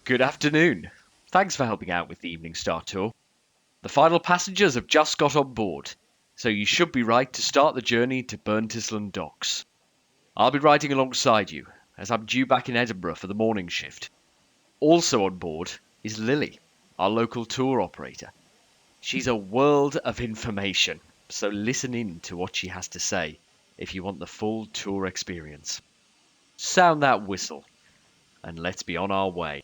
Good afternoon. Thanks for helping out with the Evening Star tour. The final passengers have just got on board, so you should be right to start the journey to Bruntisland Docks. I'll be riding alongside you, as I'm due back in Edinburgh for the morning shift. Also on board is Lily, our local tour operator. She's a world of information, so listen in to what she has to say if you want the full tour experience. Sound that whistle, and let's be on our way.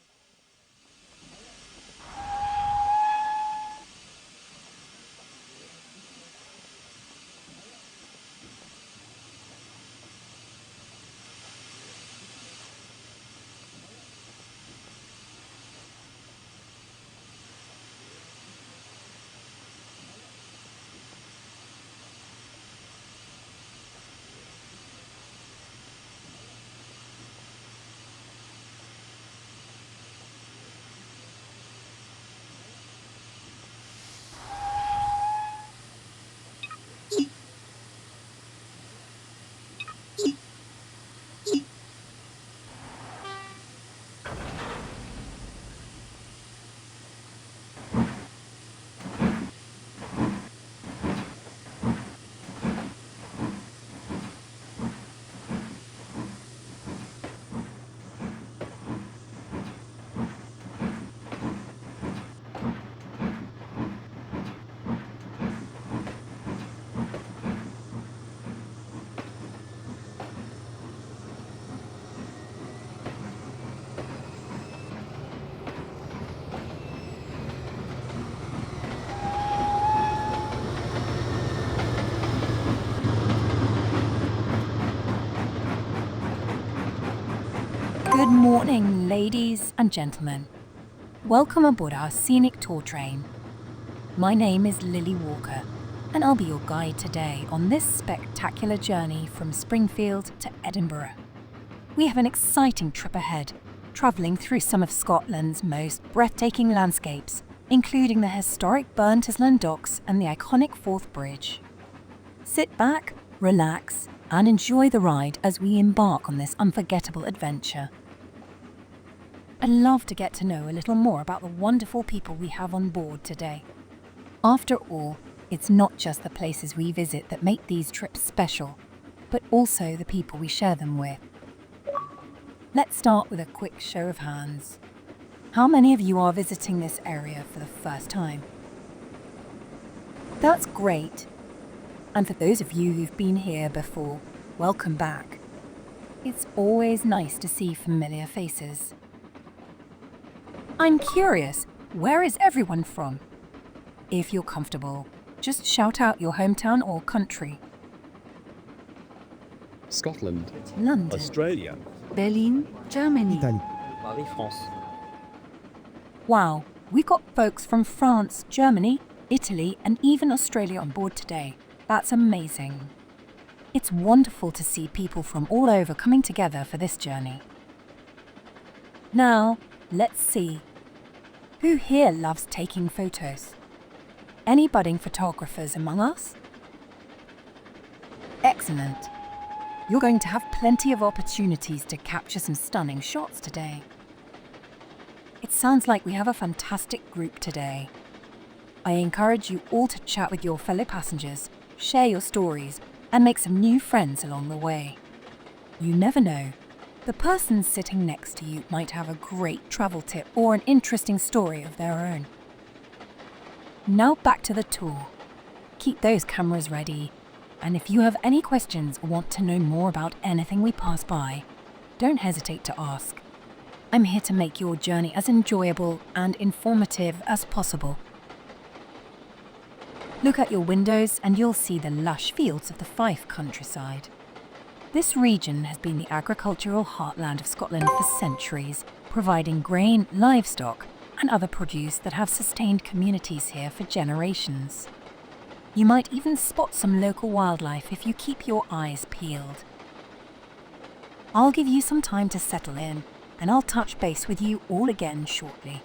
Good morning, ladies and gentlemen. Welcome aboard our scenic tour train. My name is Lily Walker, and I'll be your guide today on this spectacular journey from Springfield to Edinburgh. We have an exciting trip ahead, travelling through some of Scotland's most breathtaking landscapes, including the historic Bruntisland Docks and the iconic Forth Bridge. Sit back, relax, and enjoy the ride as we embark on this unforgettable adventure. I'd love to get to know a little more about the wonderful people we have on board today. After all, it's not just the places we visit that make these trips special, but also the people we share them with. Let's start with a quick show of hands. How many of you are visiting this area for the first time? That's great. And for those of you who've been here before, welcome back. It's always nice to see familiar faces. I'm curious, where is everyone from? If you're comfortable, just shout out your hometown or country. Scotland, London, Australia, Berlin, Germany, Italy, Paris, France. Wow, we've got folks from France, Germany, Italy, and even Australia on board today. That's amazing. It's wonderful to see people from all over coming together for this journey. Now, let's see. Who here loves taking photos? Any budding photographers among us? Excellent. You're going to have plenty of opportunities to capture some stunning shots today. It sounds like we have a fantastic group today. I encourage you all to chat with your fellow passengers, share your stories, and make some new friends along the way. You never know. The person sitting next to you might have a great travel tip or an interesting story of their own. Now back to the tour. Keep those cameras ready, and if you have any questions or want to know more about anything we pass by, don't hesitate to ask. I'm here to make your journey as enjoyable and informative as possible. Look at your windows and you'll see the lush fields of the Fife countryside. This region has been the agricultural heartland of Scotland for centuries, providing grain, livestock, and other produce that have sustained communities here for generations. You might even spot some local wildlife if you keep your eyes peeled. I'll give you some time to settle in, and I'll touch base with you all again shortly.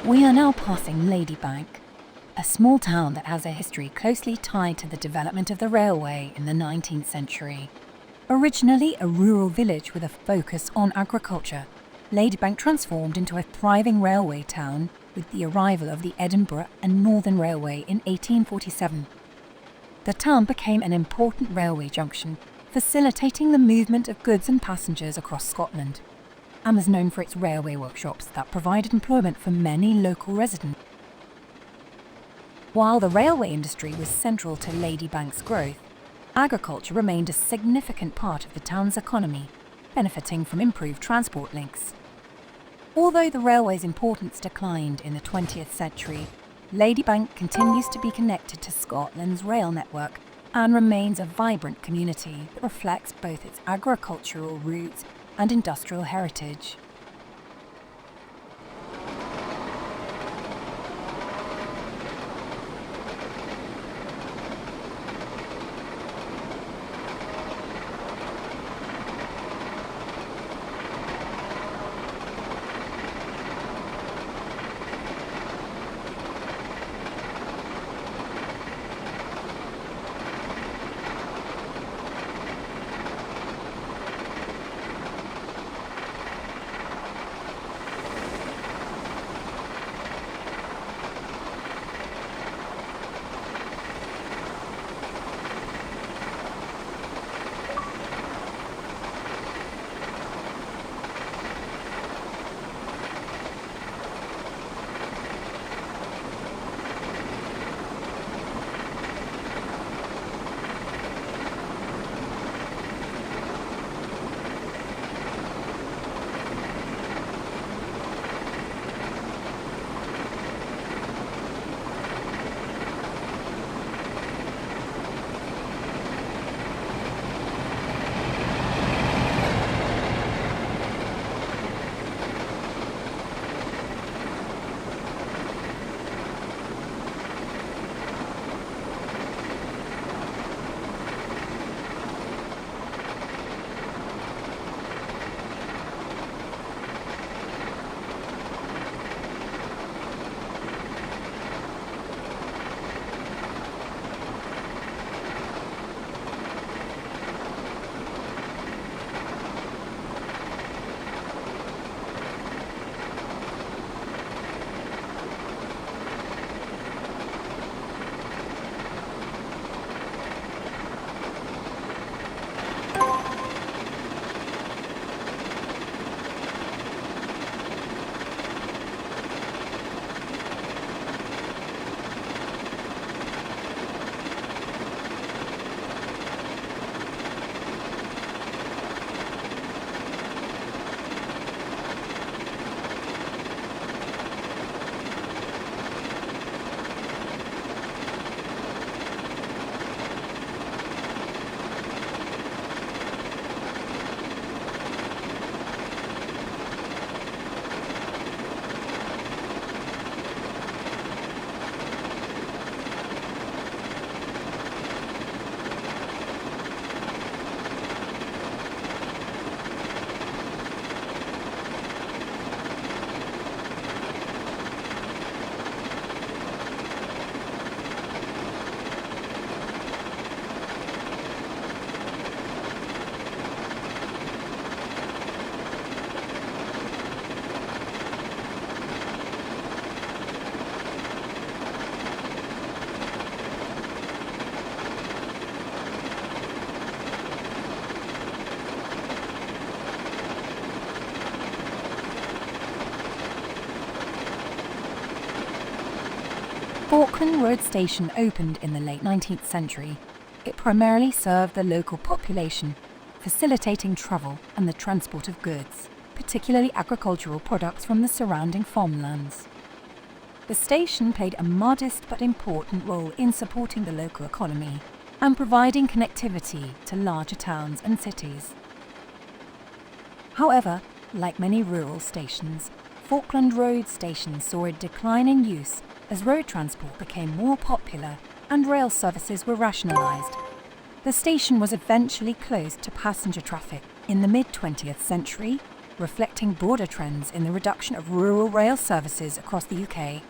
We are now passing Ladybank, a small town that has a history closely tied to the development of the railway in the 19th century. Originally a rural village with a focus on agriculture, Ladybank transformed into a thriving railway town with the arrival of the Edinburgh and Northern Railway in 1847. The town became an important railway junction, facilitating the movement of goods and passengers across Scotland, and was known for its railway workshops that provided employment for many local residents. While the railway industry was central to Ladybank's growth, agriculture remained a significant part of the town's economy, benefiting from improved transport links. Although the railway's importance declined in the 20th century, Ladybank continues to be connected to Scotland's rail network and remains a vibrant community that reflects both its agricultural roots and industrial heritage. Falkland Road Station opened in the late 19th century. It primarily served the local population, facilitating travel and the transport of goods, particularly agricultural products from the surrounding farmlands. The station played a modest but important role in supporting the local economy and providing connectivity to larger towns and cities. However, like many rural stations, Falkland Road Station saw a decline in use as road transport became more popular and rail services were rationalised. The station was eventually closed to passenger traffic in the mid-20th century reflecting broader trends in the reduction of rural rail services across the UK.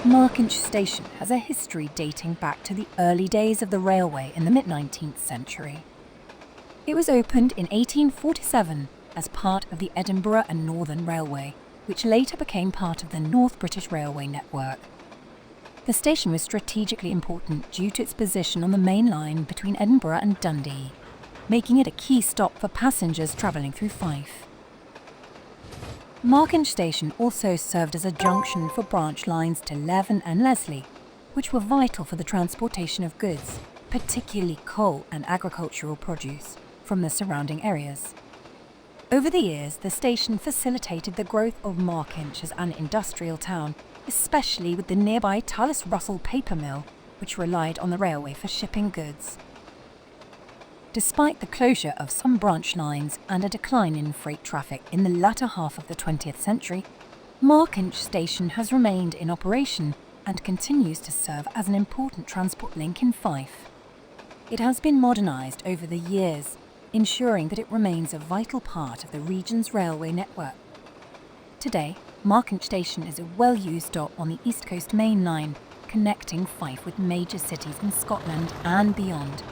Markinch Station has a history dating back to the early days of the railway in the mid-19th century. It was opened in 1847 as part of the Edinburgh and Northern Railway, which later became part of the North British Railway network. The station was strategically important due to its position on the main line between Edinburgh and Dundee, making it a key stop for passengers travelling through Fife. Markinch Station also served as a junction for branch lines to Leven and Leslie, which were vital for the transportation of goods, particularly coal and agricultural produce, from the surrounding areas. Over the years, the station facilitated the growth of Markinch as an industrial town, especially with the nearby Tallis Russell paper mill, which relied on the railway for shipping goods. Despite the closure of some branch lines and a decline in freight traffic in the latter half of the 20th century, Markinch Station has remained in operation and continues to serve as an important transport link in Fife. It has been modernised over the years, ensuring that it remains a vital part of the region's railway network. Today, Markinch Station is a well-used stop on the East Coast Main Line, connecting Fife with major cities in Scotland and beyond.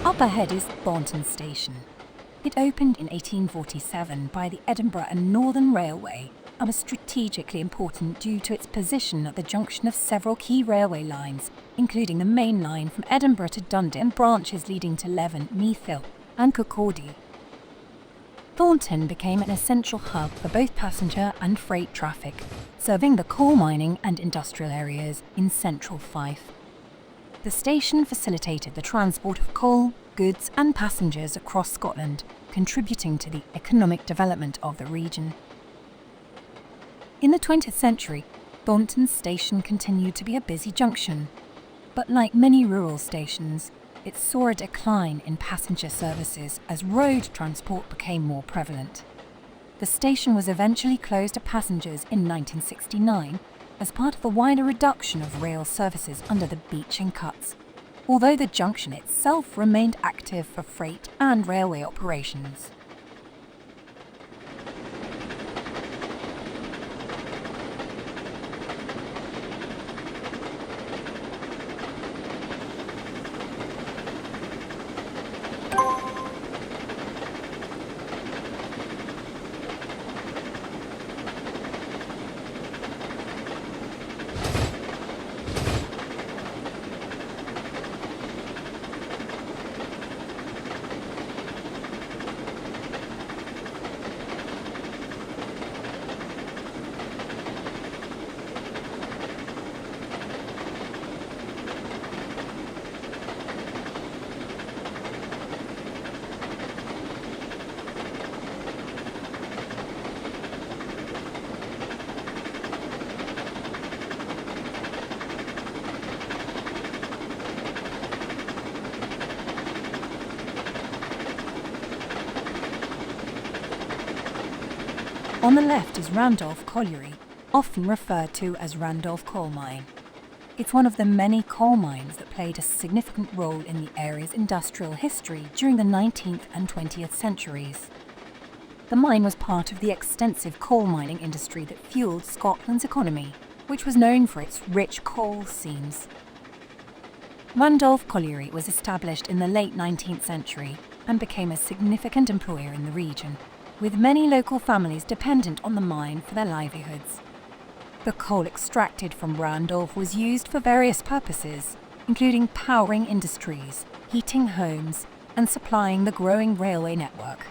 Up ahead is Thornton Station. It opened in 1847 by the Edinburgh and Northern Railway and was strategically important due to its position at the junction of several key railway lines, including the main line from Edinburgh to Dundee and branches leading to Leven, Neathhill and Kirkcaldy. Thornton became an essential hub for both passenger and freight traffic, serving the coal mining and industrial areas in central Fife. The station facilitated the transport of coal, goods and passengers across Scotland, contributing to the economic development of the region. In the 20th century, Thornton Station continued to be a busy junction, but like many rural stations, it saw a decline in passenger services as road transport became more prevalent. The station was eventually closed to passengers in 1969 as part of a wider reduction of rail services under the Beeching Cuts, although the junction itself remained active for freight and railway operations. On the left is Randolph Colliery, often referred to as Randolph Coal Mine. It's one of the many coal mines that played a significant role in the area's industrial history during the 19th and 20th centuries. The mine was part of the extensive coal mining industry that fueled Scotland's economy, which was known for its rich coal seams. Randolph Colliery was established in the late 19th century and became a significant employer in the region, with many local families dependent on the mine for their livelihoods. The coal extracted from Randolph was used for various purposes, including powering industries, heating homes, and supplying the growing railway network.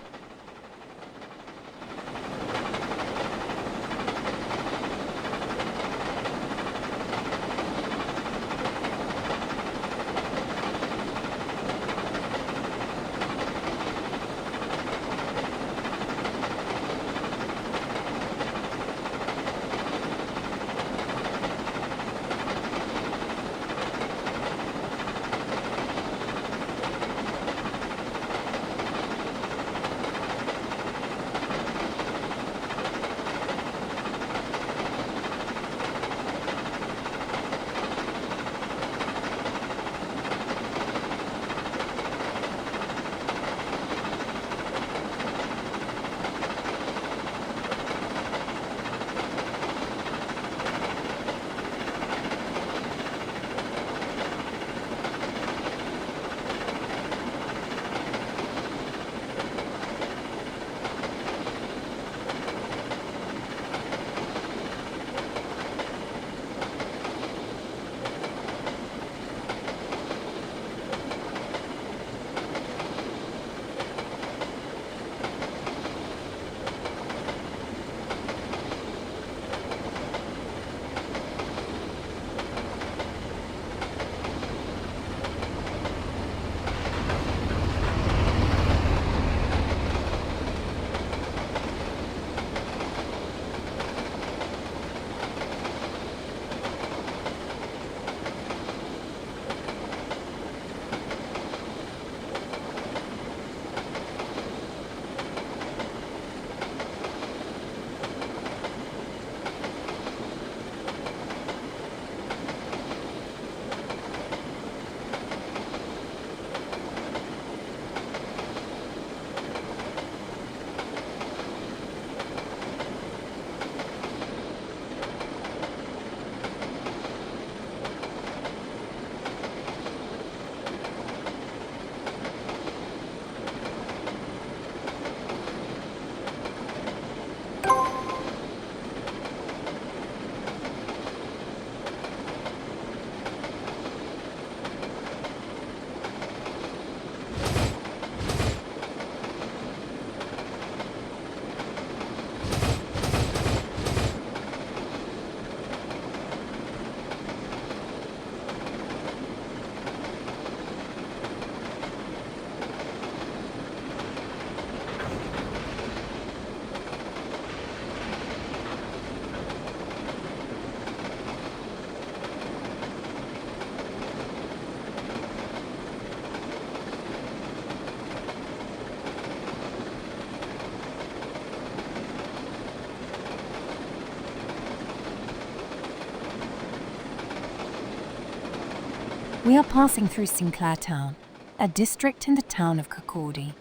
We are passing through Sinclair Town, a district in the town of Kirkcaldy.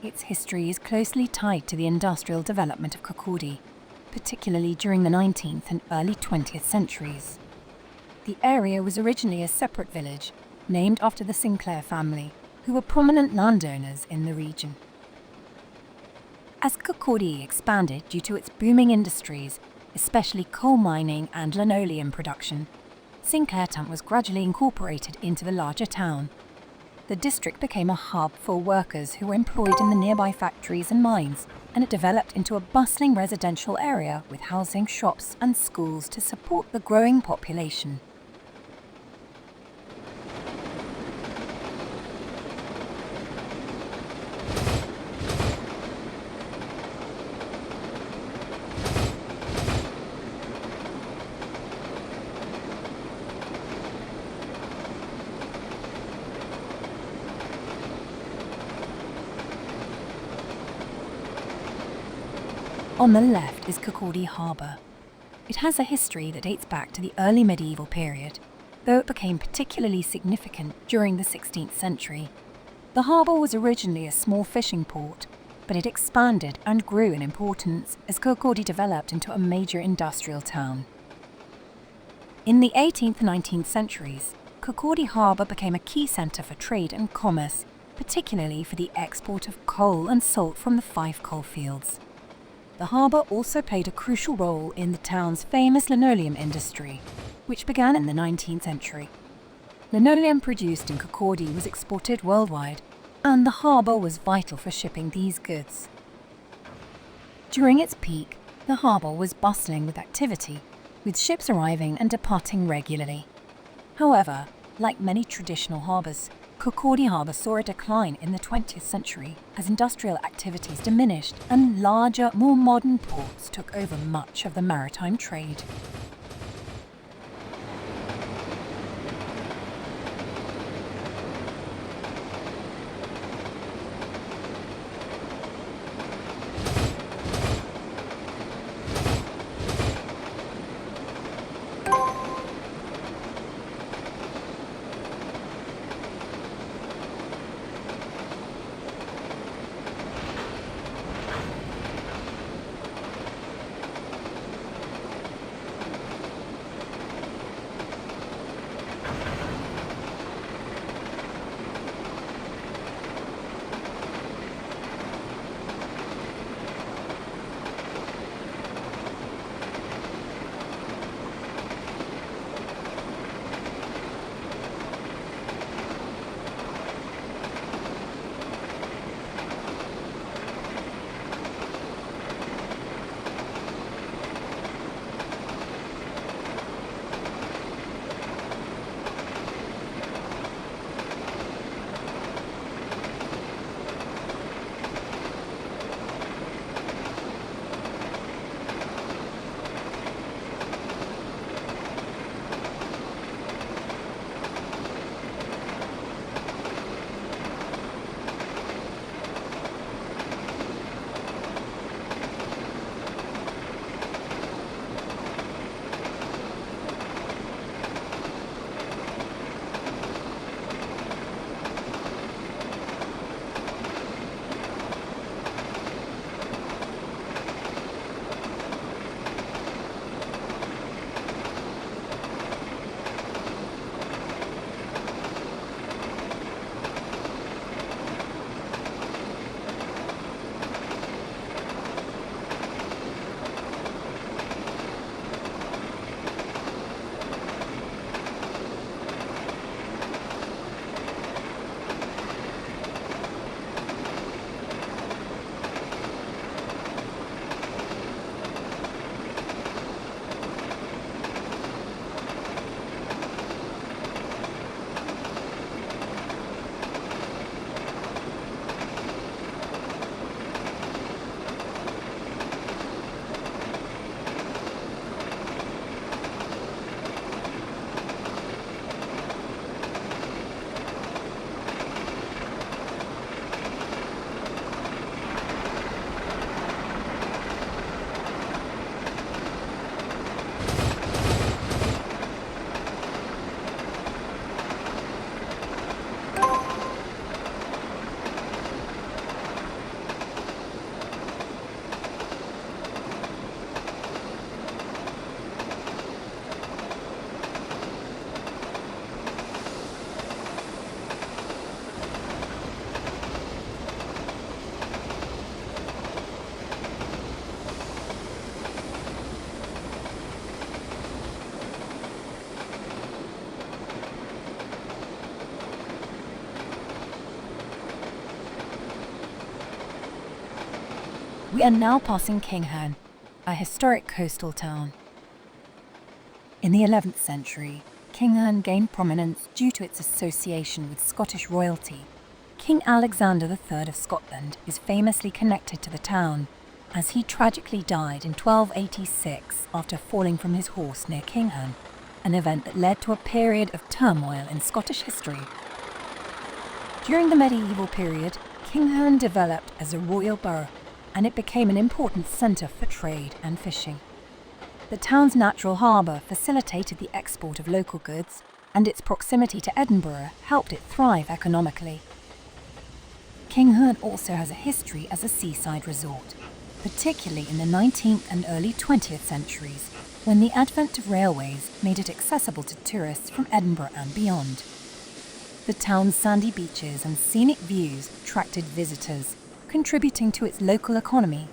Its history is closely tied to the industrial development of Kirkcaldy, particularly during the 19th and early 20th centuries. The area was originally a separate village, named after the Sinclair family, who were prominent landowners in the region. As Kirkcaldy expanded due to its booming industries, especially coal mining and linoleum production, Sinclair Town was gradually incorporated into the larger town. The district became a hub for workers who were employed in the nearby factories and mines, and it developed into a bustling residential area with housing, shops and schools to support the growing population. On the left is Kirkcaldy Harbour. It has a history that dates back to the early medieval period, though it became particularly significant during the 16th century. The harbour was originally a small fishing port, but it expanded and grew in importance as Kirkcaldy developed into a major industrial town. In the 18th and 19th centuries, Kirkcaldy Harbour became a key centre for trade and commerce, particularly for the export of coal and salt from the Fife coal fields. The harbour also played a crucial role in the town's famous linoleum industry, which began in the 19th century. Linoleum produced in Kirkcaldy was exported worldwide, and the harbour was vital for shipping these goods. During its peak, the harbour was bustling with activity, with ships arriving and departing regularly. However, like many traditional harbours, Kirkcaldy Harbour saw a decline in the 20th century as industrial activities diminished and larger, more modern ports took over much of the maritime trade. We are now passing Kinghorn, a historic coastal town. In the 11th century, Kinghorn gained prominence due to its association with Scottish royalty. King Alexander III of Scotland is famously connected to the town, as he tragically died in 1286 after falling from his horse near Kinghorn, an event that led to a period of turmoil in Scottish history. During the medieval period, Kinghorn developed as a royal borough, and it became an important centre for trade and fishing. The town's natural harbour facilitated the export of local goods, and its proximity to Edinburgh helped it thrive economically. Kinghorn also has a history as a seaside resort, particularly in the 19th and early 20th centuries, when the advent of railways made it accessible to tourists from Edinburgh and beyond. The town's sandy beaches and scenic views attracted visitors, contributing to its local economy.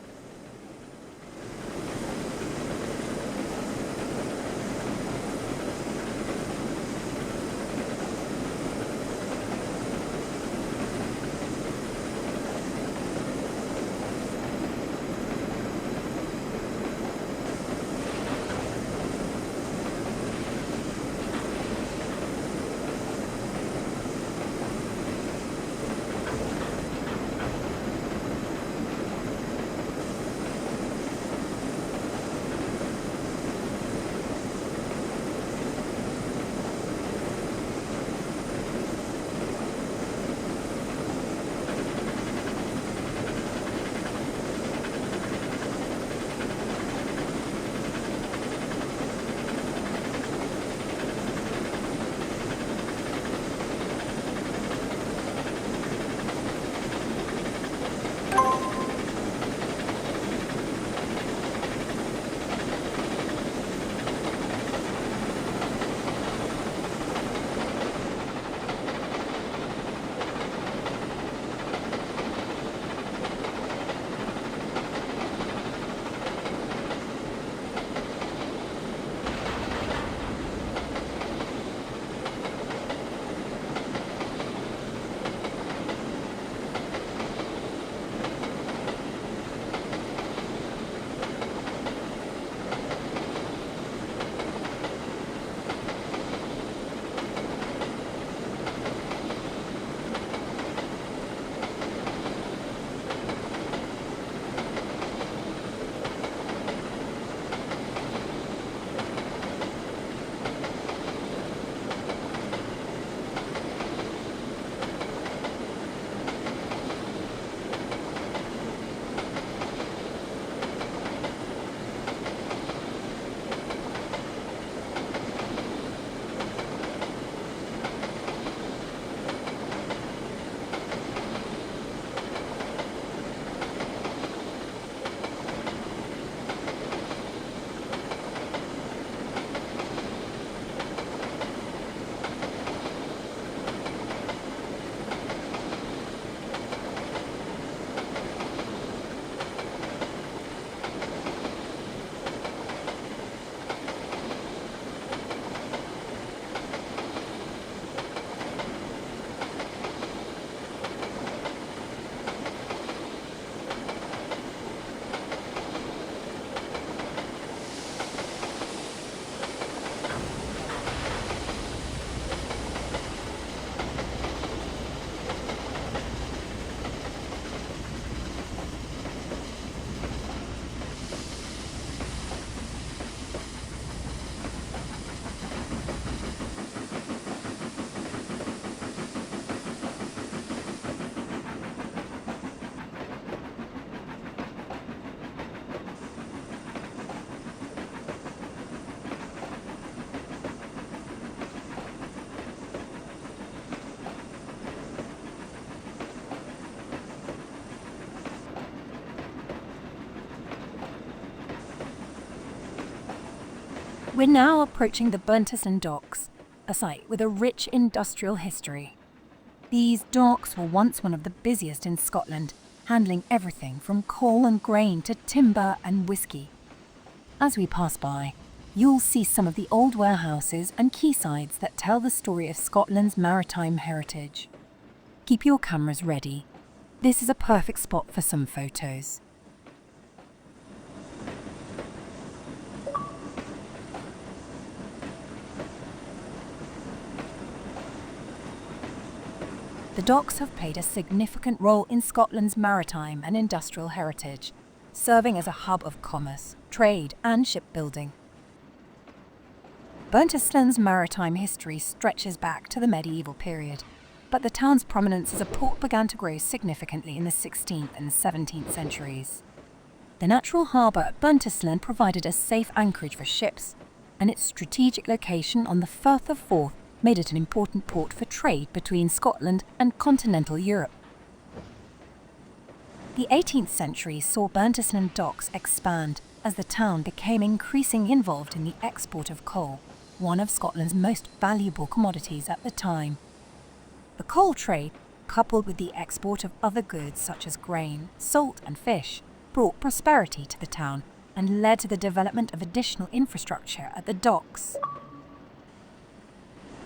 We're now approaching the Bruntisland Docks, a site with a rich industrial history. These docks were once one of the busiest in Scotland, handling everything from coal and grain to timber and whiskey. As we pass by, you'll see some of the old warehouses and quaysides that tell the story of Scotland's maritime heritage. Keep your cameras ready. This is a perfect spot for some photos. the docks have played a significant role in Scotland's maritime and industrial heritage, serving as a hub of commerce, trade and shipbuilding. Bruntisland's maritime history stretches back to the medieval period, but the town's prominence as a port began to grow significantly in the 16th and 17th centuries. The natural harbour at Bruntisland provided a safe anchorage for ships, and its strategic location on the Firth of Forth made it an important port for trade between Scotland and continental Europe. The 18th century saw Bruntisland Docks expand as the town became increasingly involved in the export of coal, one of Scotland's most valuable commodities at the time. The coal trade, coupled with the export of other goods such as grain, salt and fish, brought prosperity to the town and led to the development of additional infrastructure at the docks.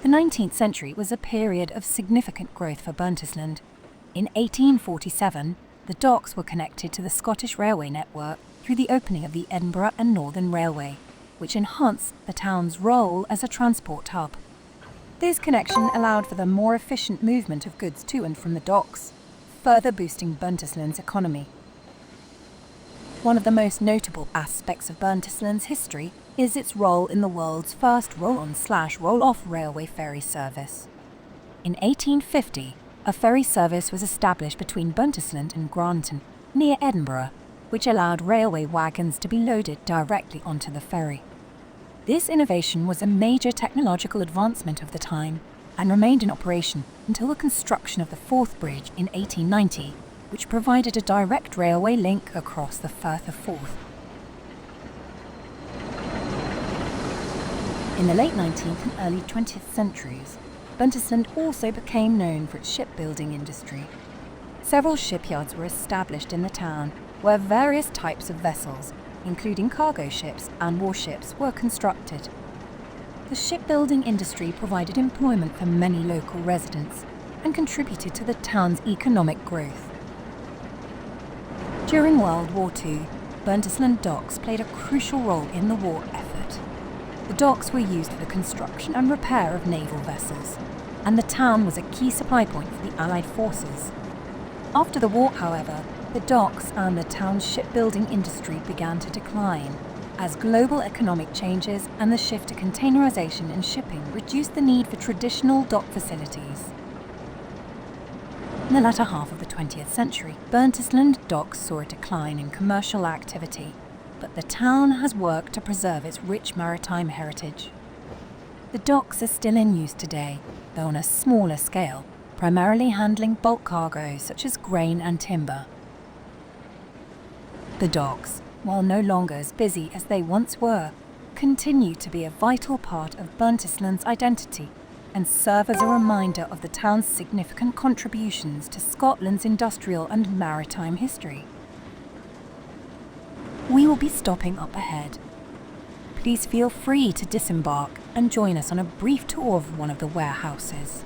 The 19th century was a period of significant growth for Bruntisland. In 1847, the docks were connected to the Scottish railway network through the opening of the Edinburgh and Northern Railway, which enhanced the town's role as a transport hub. This connection allowed for the more efficient movement of goods to and from the docks, further boosting Bruntisland's economy. One of the most notable aspects of Bruntisland's history is its role in the world's first roll-on/roll-off railway ferry service. In 1850, a ferry service was established between Bruntisland and Granton, near Edinburgh, which allowed railway wagons to be loaded directly onto the ferry. This innovation was a major technological advancement of the time and remained in operation until the construction of the Forth Bridge in 1890, which provided a direct railway link across the Firth of Forth. In the late 19th and early 20th centuries, Bruntisland also became known for its shipbuilding industry. Several shipyards were established in the town where various types of vessels, including cargo ships and warships, were constructed. The shipbuilding industry provided employment for many local residents and contributed to the town's economic growth. During World War II, Bruntisland Docks played a crucial role in the war effort. The docks were used for the construction and repair of naval vessels, and the town was a key supply point for the Allied forces. After the war, however, the docks and the town's shipbuilding industry began to decline, as global economic changes and the shift to containerization and shipping reduced the need for traditional dock facilities. In the latter half of the 20th century, Bruntisland Docks saw a decline in commercial activity, but the town has worked to preserve its rich maritime heritage. The docks are still in use today, though on a smaller scale, primarily handling bulk cargo such as grain and timber. The docks, while no longer as busy as they once were, continue to be a vital part of Bruntisland's identity and serve as a reminder of the town's significant contributions to Scotland's industrial and maritime history. We will be stopping up ahead. Please feel free to disembark and join us on a brief tour of one of the warehouses.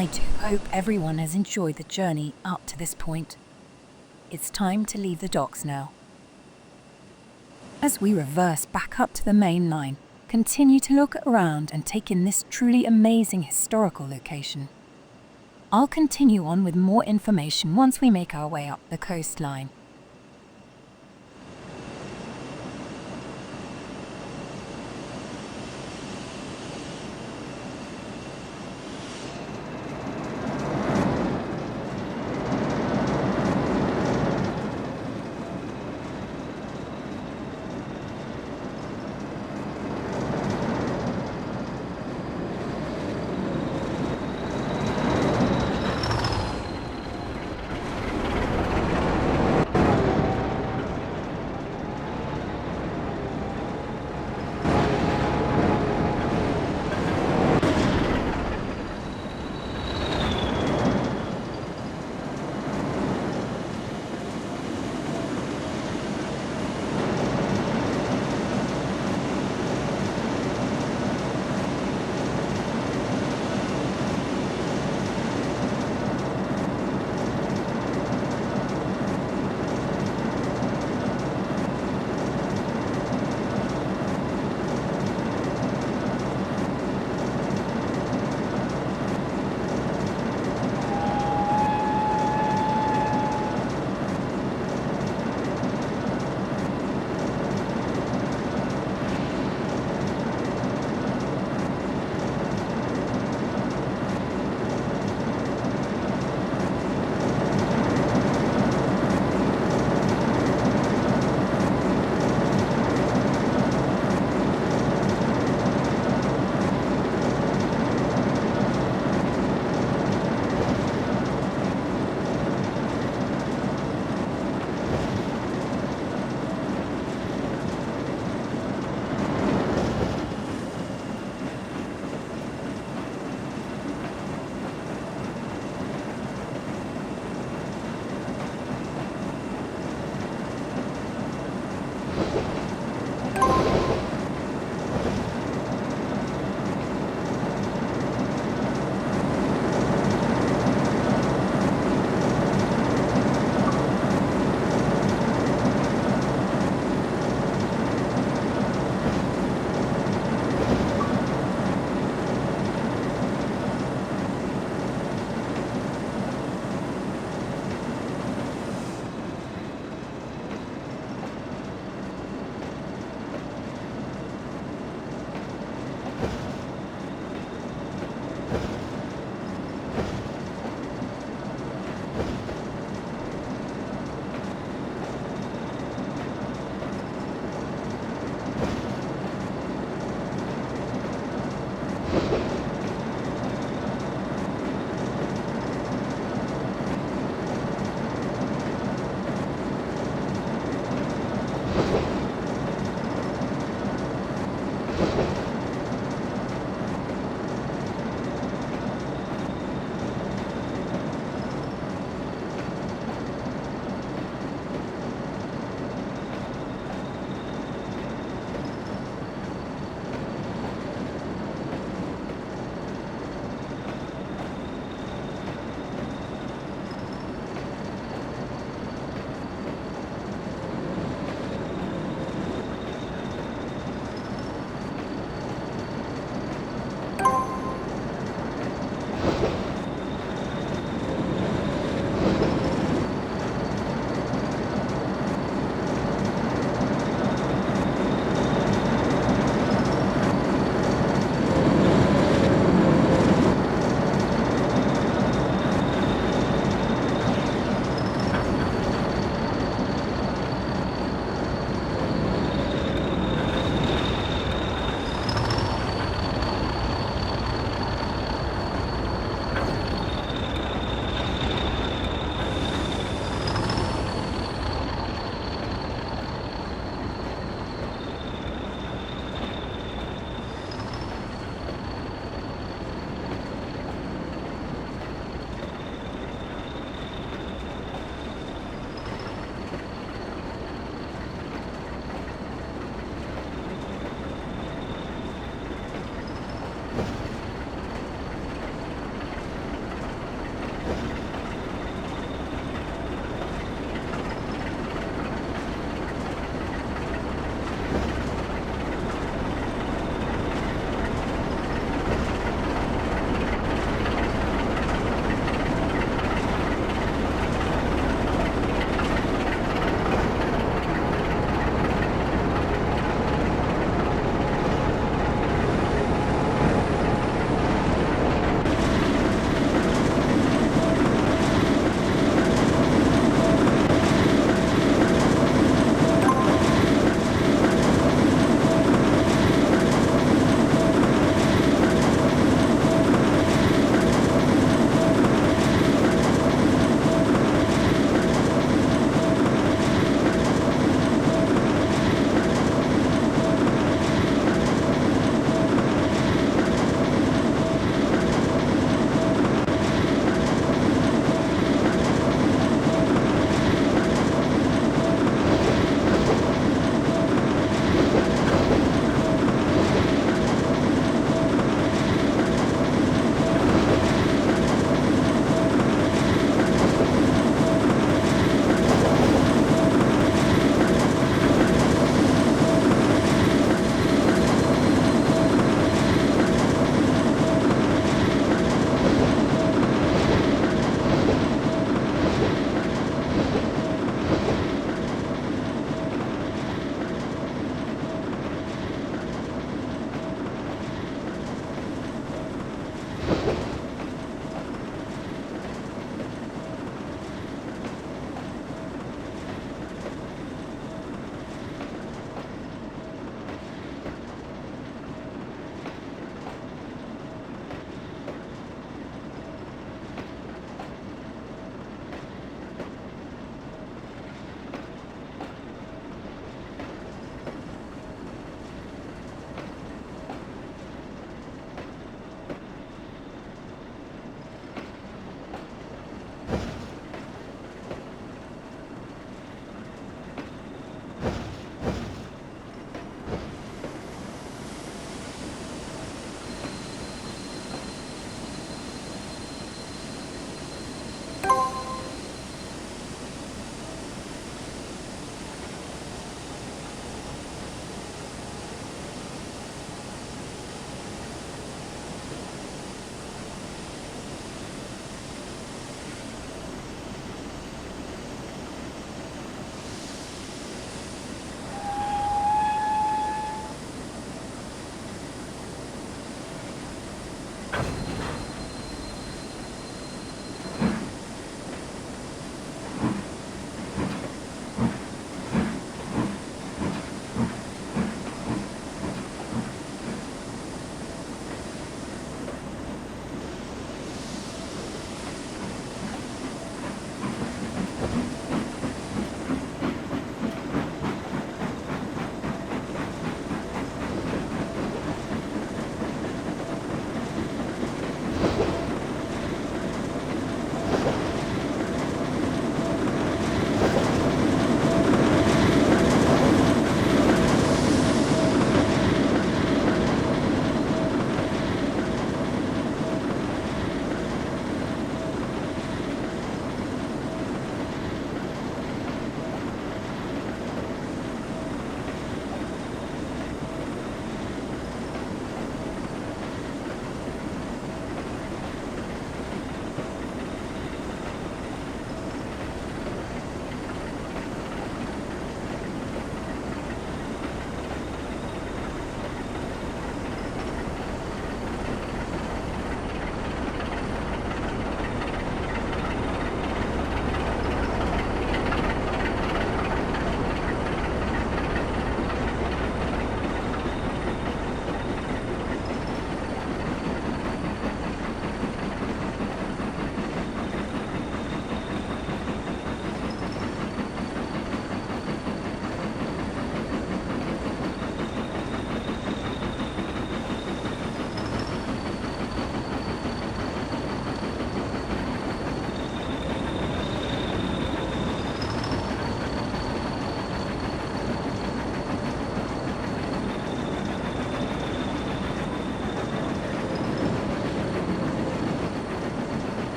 I do hope everyone has enjoyed the journey up to this point. It's time to leave the docks now. As we reverse back up to the main line, continue to look around and take in this truly amazing historical location. I'll continue on with more information once we make our way up the coastline.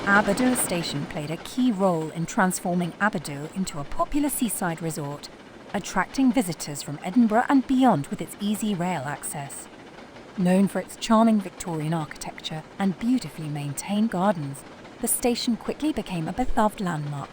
Aberdour Station played a key role in transforming Aberdour into a popular seaside resort, attracting visitors from Edinburgh and beyond with its easy rail access. Known for its charming Victorian architecture and beautifully maintained gardens, the station quickly became a beloved landmark.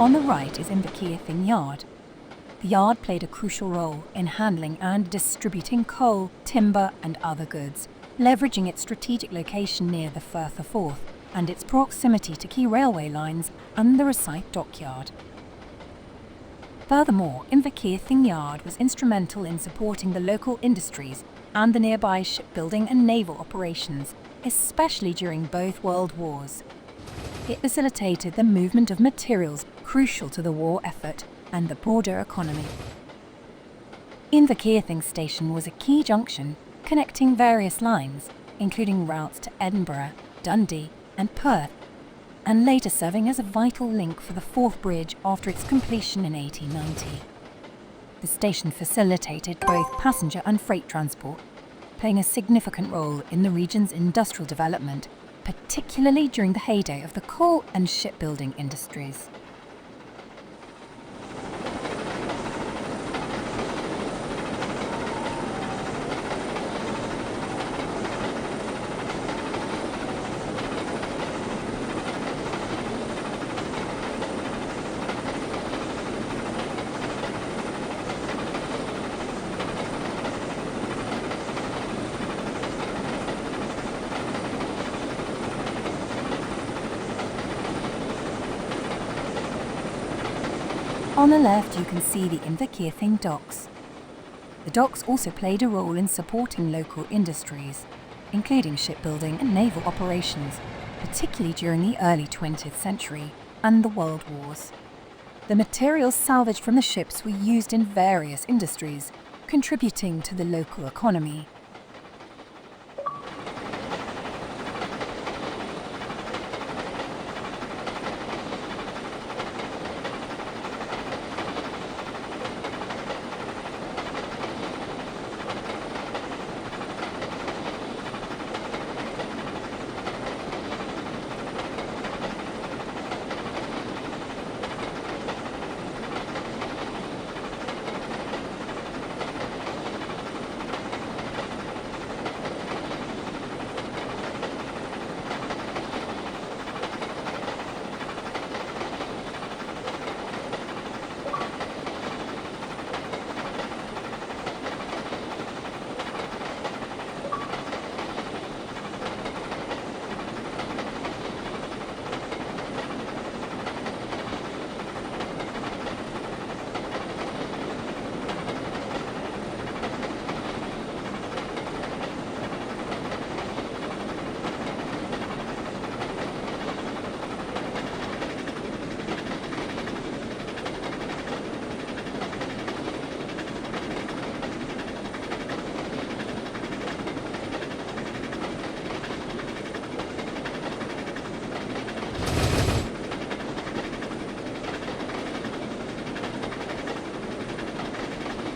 On the right is Inverkeithing Yard. The yard played a crucial role in handling and distributing coal, timber and other goods, leveraging its strategic location near the Firth of Forth and its proximity to key railway lines and the Rosyth dockyard. Furthermore, Inverkeithing Yard was instrumental in supporting the local industries and the nearby shipbuilding and naval operations, especially during both World Wars. It facilitated the movement of materials crucial to the war effort and the broader economy. Inverkeithing Station was a key junction connecting various lines, including routes to Edinburgh, Dundee and Perth, and later serving as a vital link for the Forth Bridge after its completion in 1890. The station facilitated both passenger and freight transport, playing a significant role in the region's industrial development, particularly during the heyday of the coal and shipbuilding industries. On the left you can see the Inverkeithing Docks. The docks also played a role in supporting local industries, including shipbuilding and naval operations, particularly during the early 20th century and the World Wars. The materials salvaged from the ships were used in various industries, contributing to the local economy.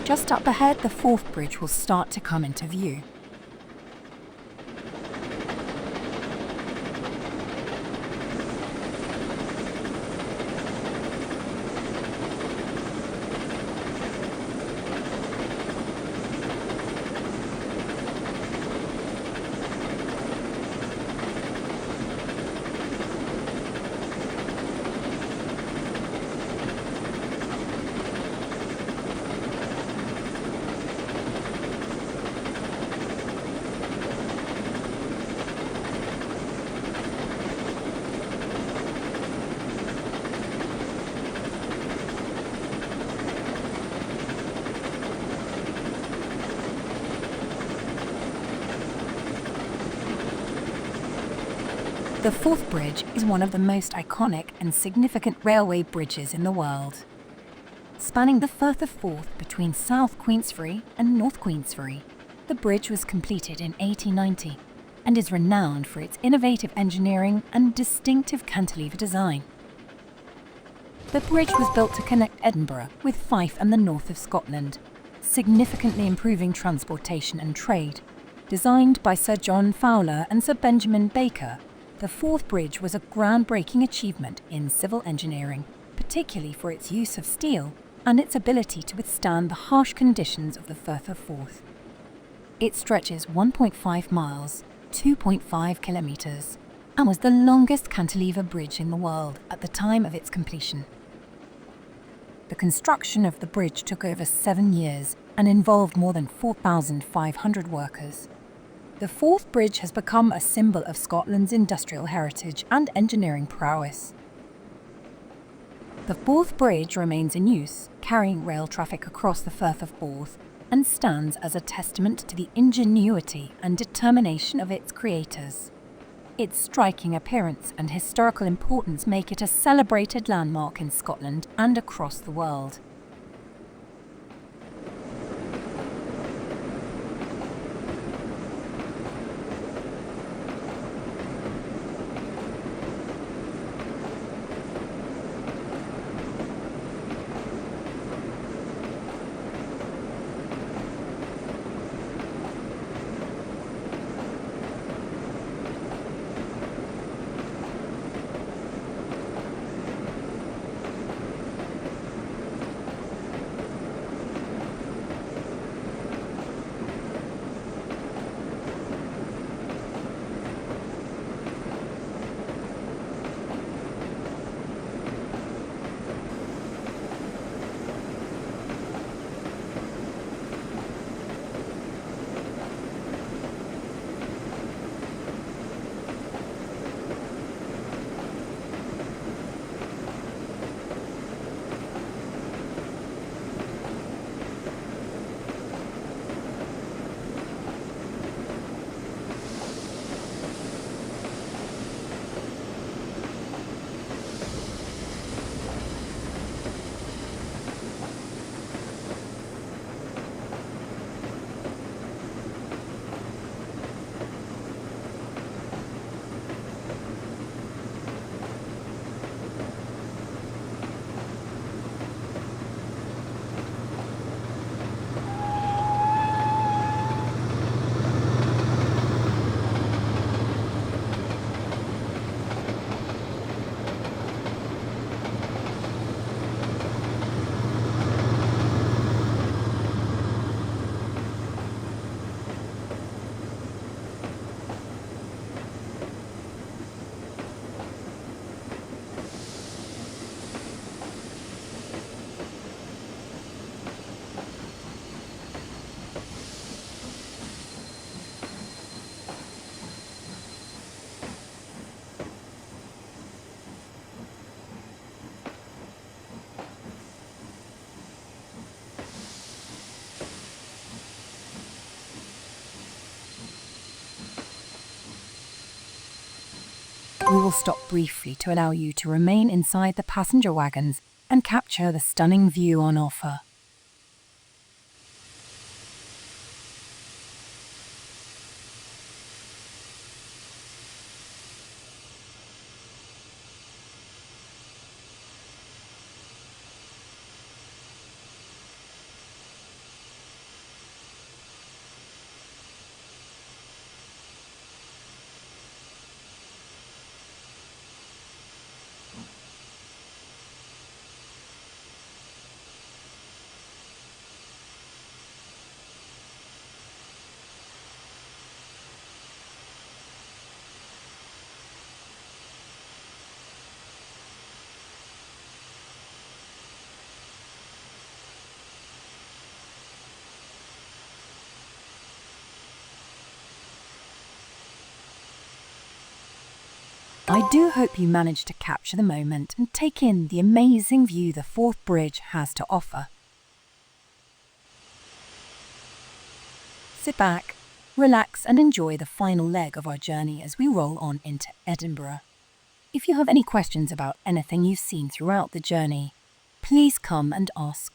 Just up ahead, the Forth Bridge will start to come into view. The Forth Bridge is one of the most iconic and significant railway bridges in the world. Spanning the Firth of Forth between South Queensferry and North Queensferry, the bridge was completed in 1890 and is renowned for its innovative engineering and distinctive cantilever design. The bridge was built to connect Edinburgh with Fife and the north of Scotland, significantly improving transportation and trade. Designed by Sir John Fowler and Sir Benjamin Baker, the Forth Bridge was a groundbreaking achievement in civil engineering, particularly for its use of steel and its ability to withstand the harsh conditions of the Firth of Forth. It stretches 1.5 miles, 2.5 kilometres, and was the longest cantilever bridge in the world at the time of its completion. The construction of the bridge took over 7 years and involved more than 4,500 workers. The fourth bridge has become a symbol of Scotland's industrial heritage and engineering prowess. The fourth bridge remains in use, carrying rail traffic across the Firth of Forth, and stands as a testament to the ingenuity and determination of its creators. Its striking appearance and historical importance make it a celebrated landmark in Scotland and across the world. We will stop briefly to allow you to remain inside the passenger wagons and capture the stunning view on offer. I do hope you managed to capture the moment and take in the amazing view the Forth Bridge has to offer. Sit back, relax and enjoy the final leg of our journey as we roll on into Edinburgh. If you have any questions about anything you've seen throughout the journey, please come and ask.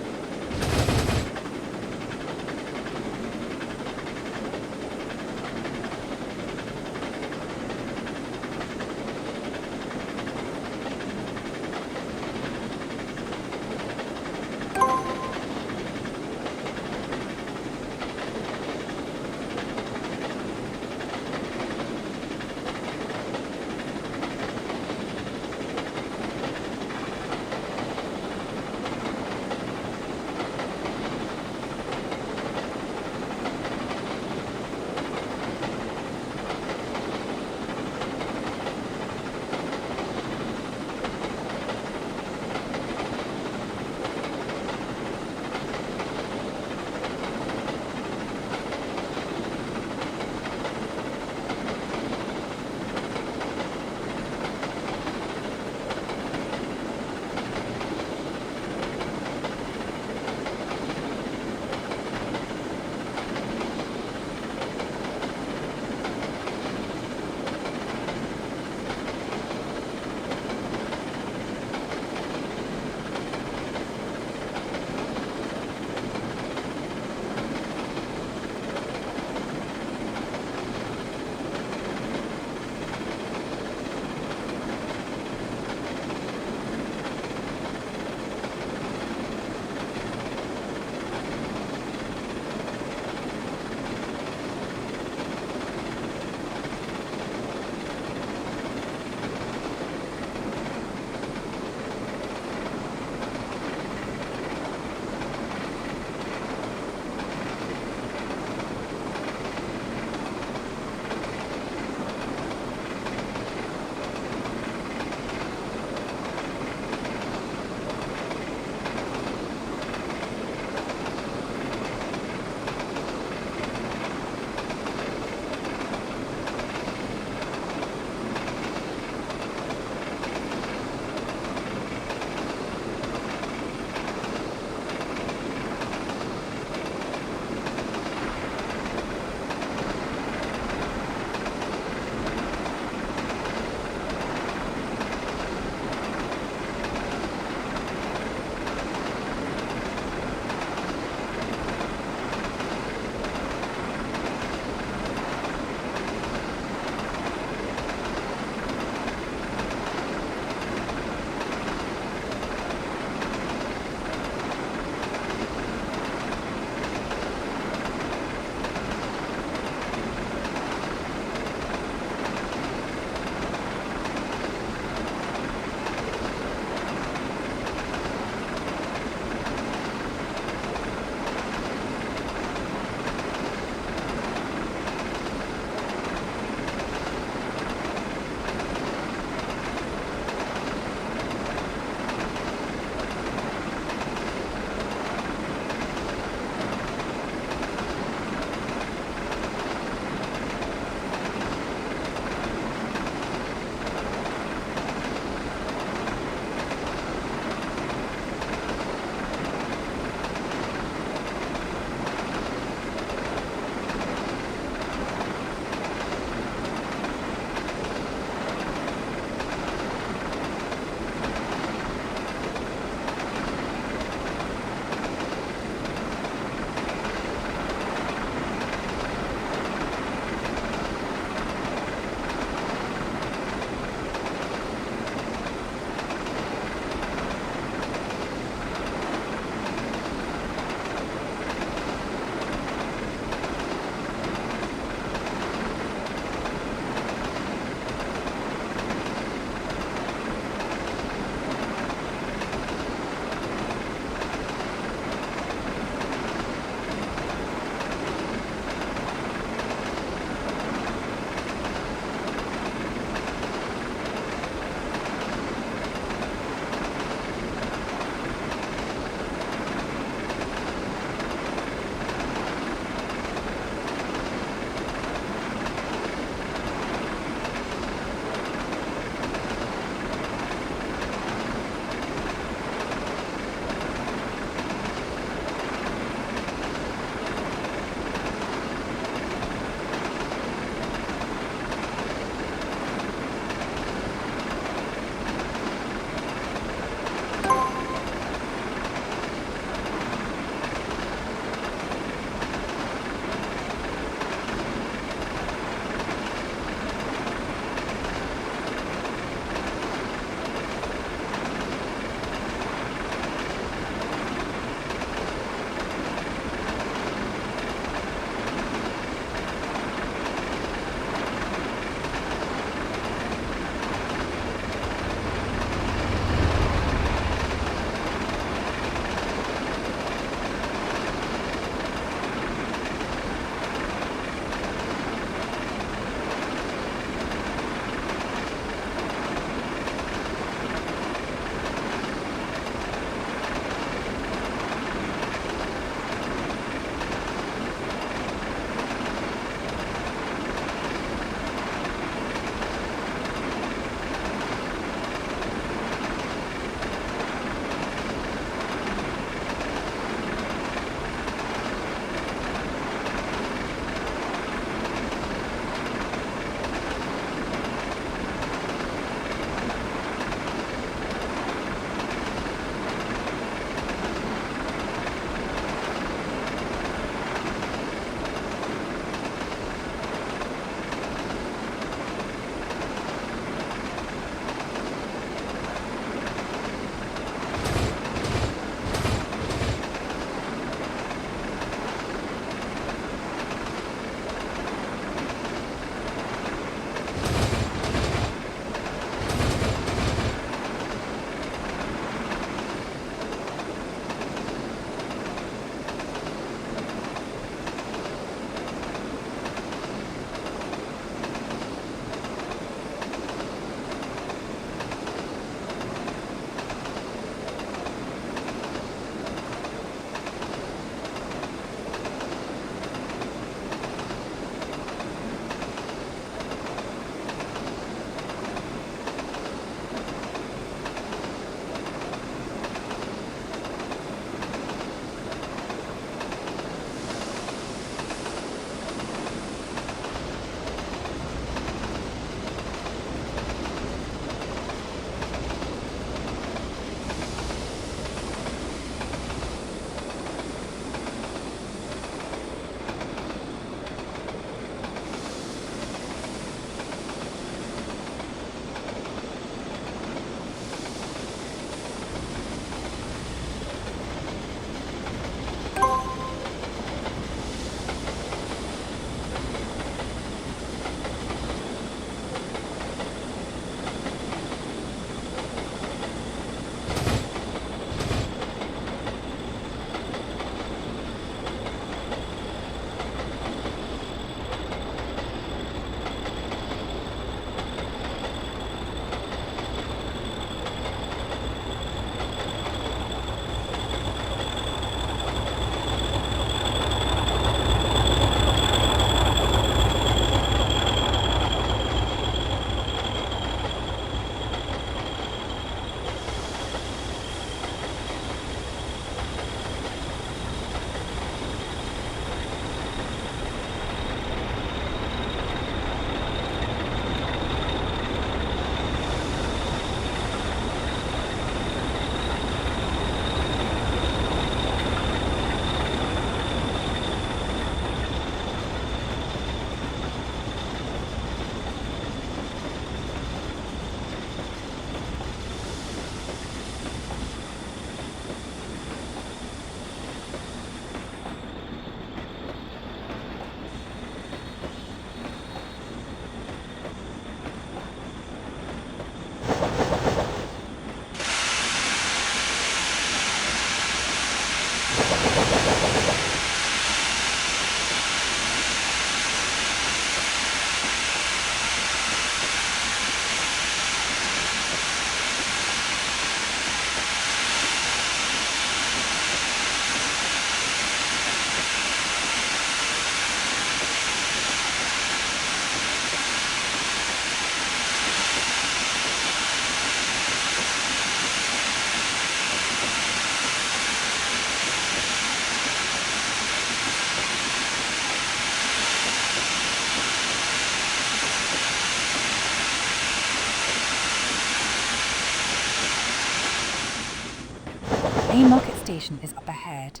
Haymarket Station is up ahead.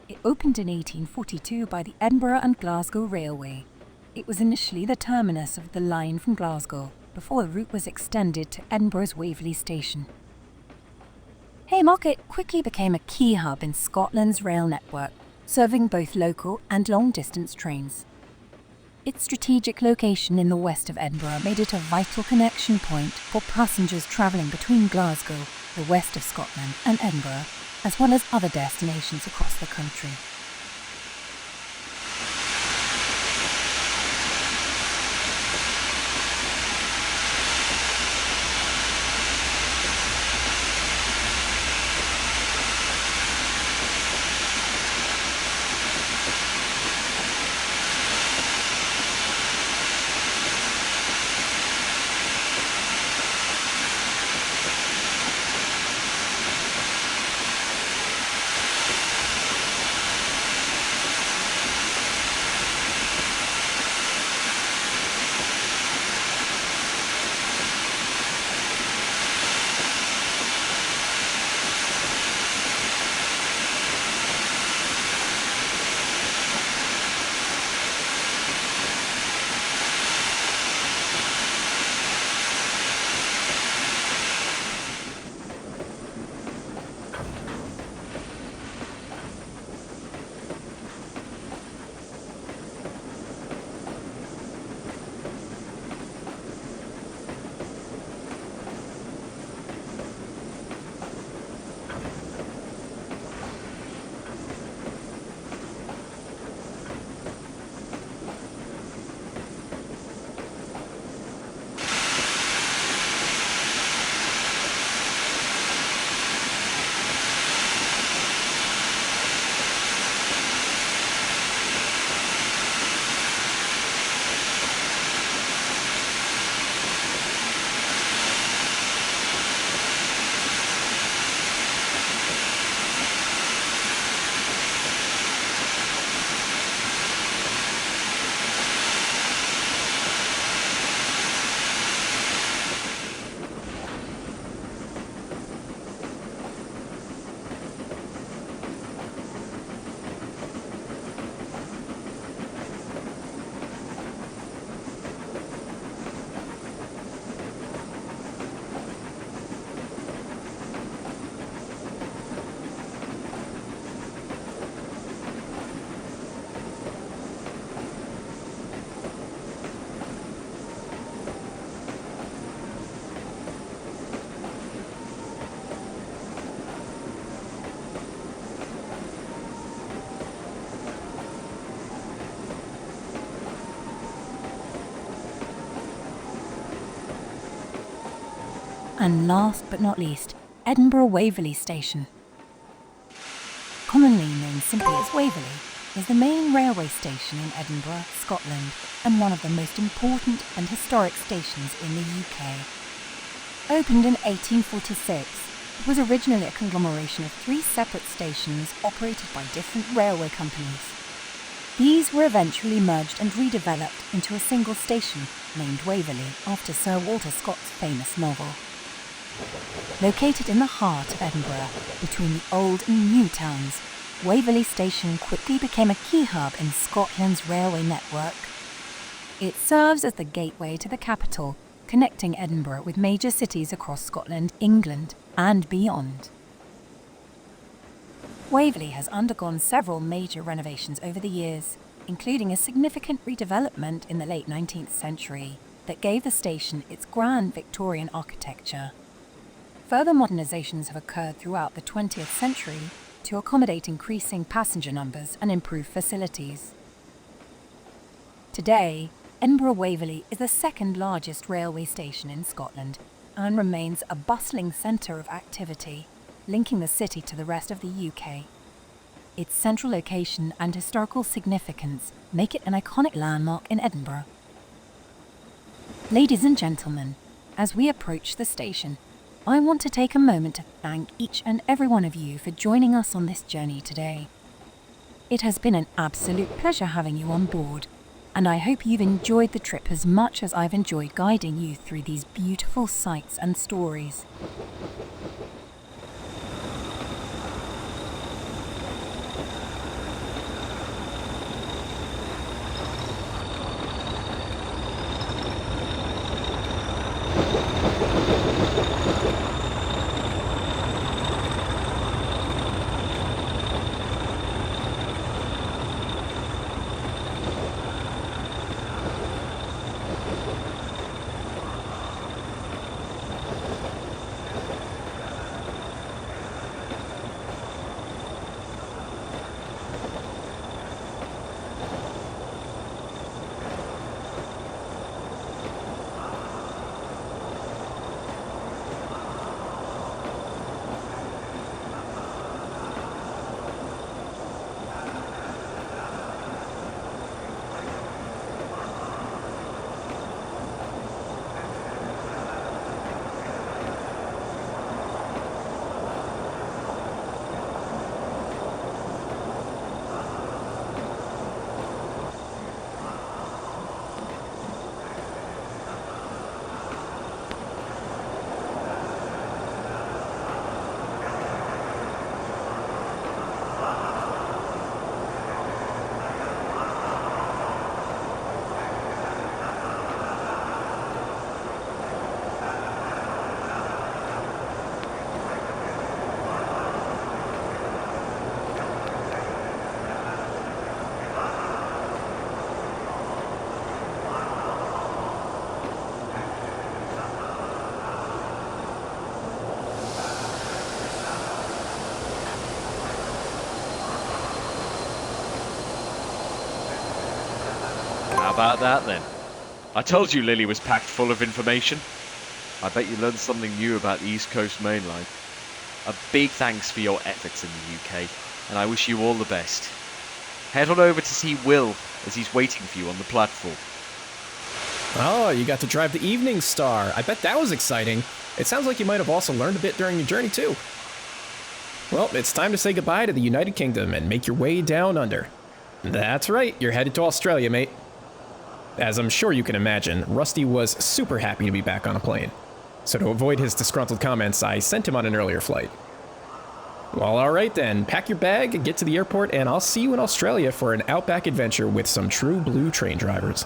It opened in 1842 by the Edinburgh and Glasgow Railway. It was initially the terminus of the line from Glasgow, before the route was extended to Edinburgh's Waverley Station. Haymarket quickly became a key hub in Scotland's rail network, serving both local and long-distance trains. Its strategic location in the west of Edinburgh made it a vital connection point for passengers travelling between Glasgow, the west of Scotland, and Edinburgh, as well as other destinations across the country. And last but not least, Edinburgh Waverley Station. Commonly known simply as Waverley, is the main railway station in Edinburgh, Scotland, and one of the most important and historic stations in the UK. Opened in 1846, it was originally a conglomeration of 3 separate stations operated by different railway companies. These were eventually merged and redeveloped into a single station named Waverley after Sir Walter Scott's famous novel. Located in the heart of Edinburgh, between the old and new towns, Waverley Station quickly became a key hub in Scotland's railway network. It serves as the gateway to the capital, connecting Edinburgh with major cities across Scotland, England, and beyond. Waverley has undergone several major renovations over the years, including a significant redevelopment in the late 19th century that gave the station its grand Victorian architecture. Further modernisations have occurred throughout the 20th century to accommodate increasing passenger numbers and improve facilities. Today, Edinburgh Waverley is the second largest railway station in Scotland and remains a bustling centre of activity, linking the city to the rest of the UK. Its central location and historical significance make it an iconic landmark in Edinburgh. Ladies and gentlemen, as we approach the station, I want to take a moment to thank each and every one of you for joining us on this journey today. It has been an absolute pleasure having you on board, and I hope you've enjoyed the trip as much as I've enjoyed guiding you through these beautiful sights and stories. about that then? I told you Lily was packed full of information. I bet you learned something new about the East Coast Main Line. A big thanks for your efforts in the UK, and I wish you all the best. Head on over to see Will as he's waiting for you on the platform. Oh, you got to drive the Evening Star. I bet that was exciting. It sounds like you might have also learned a bit during your journey too. Well, it's time to say goodbye to the United Kingdom and make your way down under. That's right, you're headed to Australia, mate. As I'm sure you can imagine, Rusty was super happy to be back on a plane. So to avoid his disgruntled comments, I sent him on an earlier flight. Well, alright then, pack your bag, get to the airport, and I'll see you in Australia for an outback adventure with some true blue train drivers.